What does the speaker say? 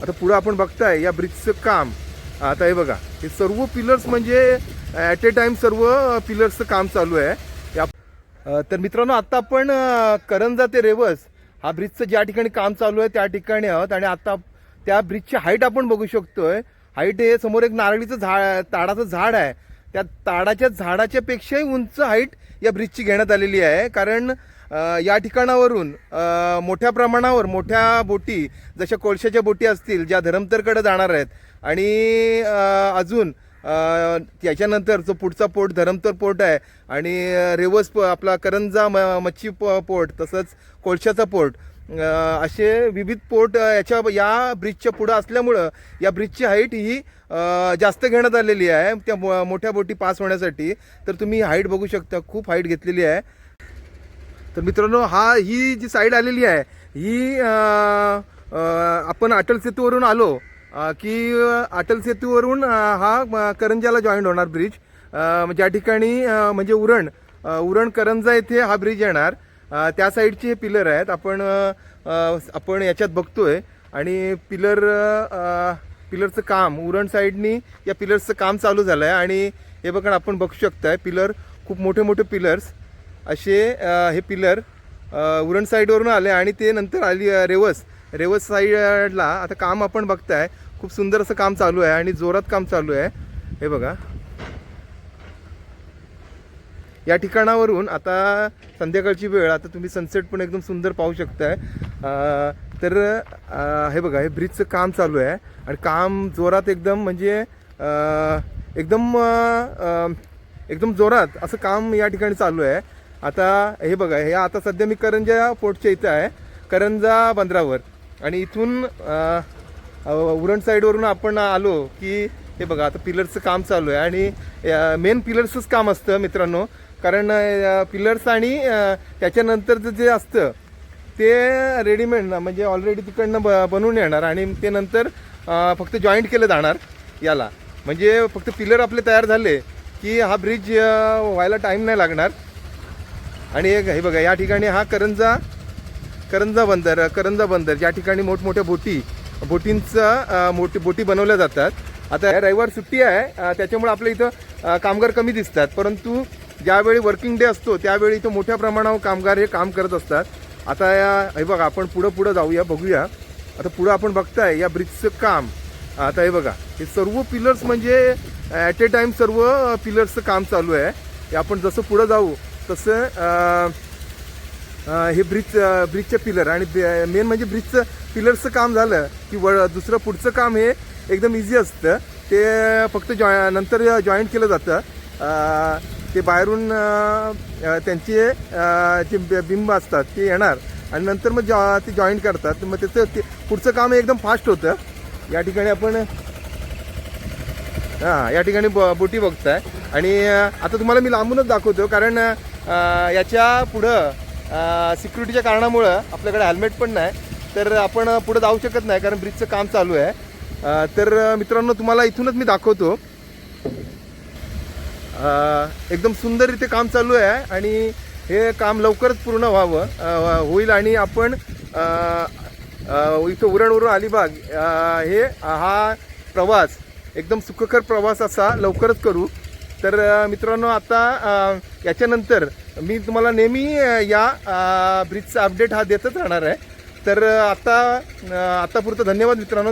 आता पुढे आपण बघताय या ब्रिजचं काम. आता हे बघा, हे सर्व पिलर्स म्हणजे ॲट ए टाइम सर्व पिलर्सचं काम चालू आहे या. तर मित्रांनो, आता आपण करंजा ते रेवस हा ब्रिजचं ज्या ठिकाणी काम चालू आहे त्या ठिकाणी आहोत. आणि आता त्या ब्रिजची हाईट आपण बघू शकतोय. हाईट हे समोर एक नारळीचं ताडाचं झाड आहे. त्या ताडाच्या झाडाच्या पेक्षाही उंच हाईट या ब्रिजची घेण्यात आलेली आहे. कारण या ठिकाणावरून मोठ्या प्रमाणावर मोठ्या बोटी, जशा कोळशाच्या बोटी असतील, ज्या धरमतरकडे जाणार आहेत, आणि अजून त्याच्यानंतर जो पुढचा पोर्ट धरमतर पोर्ट आहे, आणि रेवस आपला करंजा मच्छी पोर्ट, तसंच कोळशाचा पोर्ट, असे विविध पोर्ट या ब्रिजच्या पुढं असल्यामुळं या ब्रिजची हाईट ही जास्त घेण्यात आलेली आहे त्या मोठ्या बोटी पास होण्यासाठी. तर तुम्ही हाईट बघू शकता, खूप हाईट घेतलेली आहे. तर मित्रांनो, ही जी साईड आलेली आहे ही आपण अटल सेतूवरून आलो की अटल सेतूवरून हा करंजाला जॉईंट होणार ब्रिज. ज्या ठिकाणी म्हणजे उरण करंजा येथे हा ब्रिज येणार. त्या साईडचे हे पिलर आहेत. आपण याच्यात बघतोय. आणि पिलरचं काम उरण साईडनी या पिलर्सचं काम चालू झालं आहे. आणि हे बघा, आपण बघू शकताय पिलर, खूप मोठे मोठे पिलर्स असे हे पिलर उरण साईडवरून आले आणि ते नंतर आली रेवस साईडला. आता काम आपण बघताय, खूप सुंदर असं काम चालू आहे आणि जोरात काम चालू आहे. हे बघा, या ठिकाणावरून आता संध्याकाळची वेळ, आता तुम्ही सनसेट पण एकदम सुंदर पाहू शकताय. तर हे बघा, हे ब्रिजचं काम चालू आहे आणि काम जोरात एकदम, म्हणजे एकदम जोरात असं काम या ठिकाणी चालू आहे. आता हे बघा, हे आता सध्या मी करंजा पोर्टच्या इथं आहे, करंजा बंदरावर. आणि इथून उरण साईडवरून आपण आलो की हे बघा, आता पिलर्सचं काम चालू आहे. आणि मेन पिलर्सच काम असतं मित्रांनो. कारण पिलर्स आणि त्याच्यानंतरचं जे असतं ते रेडीमेड, म्हणजे ऑलरेडी तिकडनं बनवून येणार आणि ते नंतर फक्त जॉईंट केलं जाणार याला. म्हणजे फक्त पिलर आपले तयार झाले की हा ब्रिज व्हायला टाईम नाही लागणार. आणि हे बघा, या ठिकाणी हा करंजा बंदर ज्या ठिकाणी मोठमोठ्या बोटी बनवल्या जातात. आता रविवार सुट्टी आहे, त्याच्यामुळे आपल्या इथं कामगार कमी दिसतात. परंतु ज्यावेळी वर्किंग डे असतो त्यावेळी इथं मोठ्या प्रमाणावर कामगार हे काम करत असतात. आता हे बघा, आपण पुढं जाऊया, बघूया. आता पुढं आपण बघताय या ब्रिजचं काम. आता हे बघा, हे सर्व पिलर्स म्हणजे ॲट ए टाइम सर्व पिलर्सचं काम चालू आहे. हे आपण जसं पुढं जाऊ तसं हे ब्रिजचे पिलर आणि मेन म्हणजे ब्रिजचं पिलर्सचं काम झालं की दुसरं पुढचं काम हे एकदम इझी असतं. ते फक्त नंतर जॉईंट केलं जातं. ते बाहेरून त्यांचे जे बिंब असतात ते येणार आणि नंतर मग ते जॉईंट करतात. मग त्याचं पुढचं काम एकदम फास्ट होतं. या ठिकाणी आपण या ठिकाणी बोटी बघताय. आणि आता तुम्हाला मी लांबूनच दाखवतो, कारण याच्या पुढं सिक्युरिटीच्या कारणामुळं आपल्याकडे हेल्मेट पण नाही, तर आपण पुढं जाऊ शकत नाही कारण ब्रिजचं काम चालू आहे. तर मित्रांनो, तुम्हाला इथूनच मी दाखवतो. एकदम सुंदर इथे काम चालू आहे आणि हे काम लवकरच पूर्ण होईल. आणि आपण इथं उरणवरून अलिबाग हा प्रवास एकदम सुखकर प्रवास असा लवकरच करू. तर मित्रांनो, आता याच्यानंतर मी तुम्हाला नेहमी या ब्रिजचा अपडेट हा देतच राहणार आहे. तर आतापुरतं धन्यवाद मित्रांनो.